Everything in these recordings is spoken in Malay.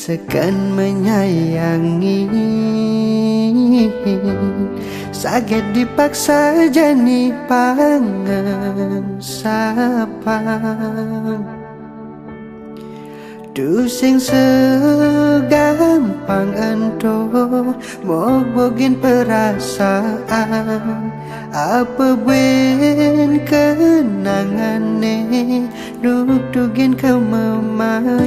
sekan menyayangi, sakit dipaksa jani pangan sapang. Tu sing segampang ento mogogin perasaan, apa buen kenangan ne duk-dugin kememai.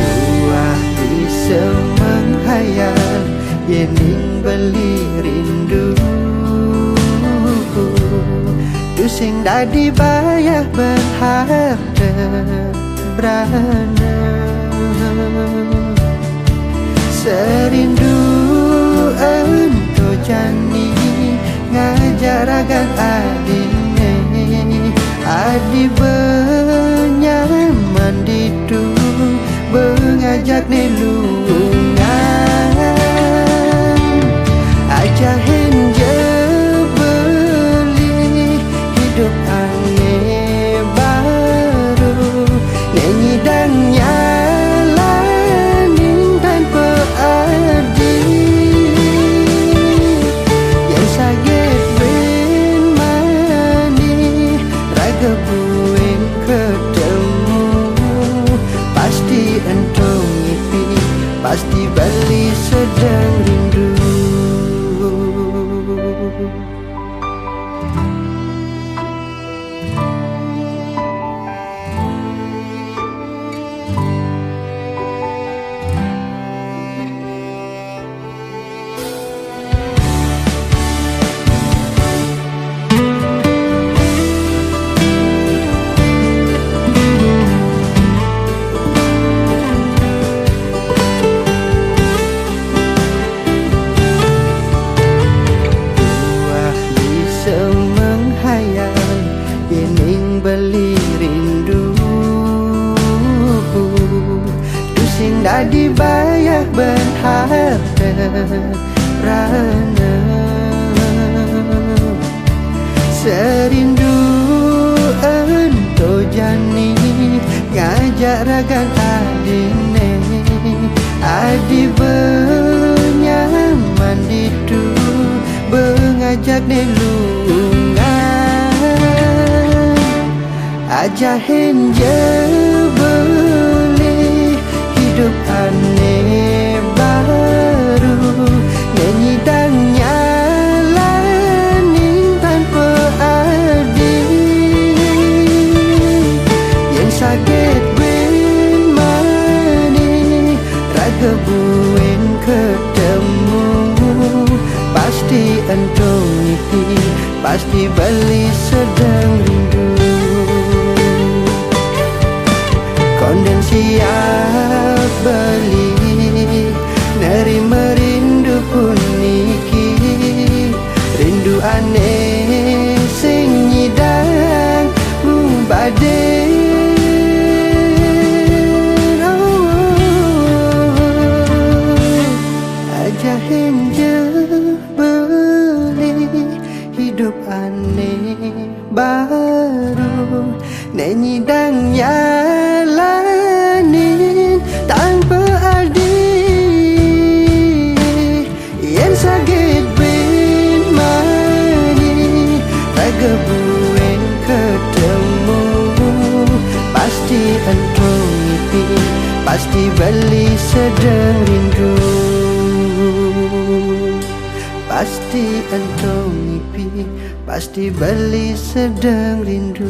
Dua bisa menghayal yening beli rindu, tu sing dah dibayar berharga berana. Serindu ento jani ngajar agar adine, adi benyaman ditu mengajak ni lungan. Ajahin je beli hidup aneh baru, nyanyi dan nyalanin tanpa arti. Yang sakit ben mani raga bueng ketemu, pasti entong ngipi, pasti balik sedang rindu. Beli rindu, tu sing dah dibayar berharga rana. Serindu ento jani ngajak ragan adine, adi benyaman ditu mengajak ni lungan. Ajahin je beli hidup aneh baru, nyanyi dan nyalanin tanpa arti. Yang sakit ben mani raga buen ketemu, pasti entong ngipi, pasti beli sedang rindu. Konden siap beli nerima rindu pun niki, rindu aneh sing nyidang mubade. Ajahin je beli hidup aneh baru, nyanyi dan nyalanin tanpa arti. Yang sakit ben mani raga buen ketemu, pasti entong ngipi, pasti beli sedang rindu. Pasti entong ngipi, pasti beli sedang rindu.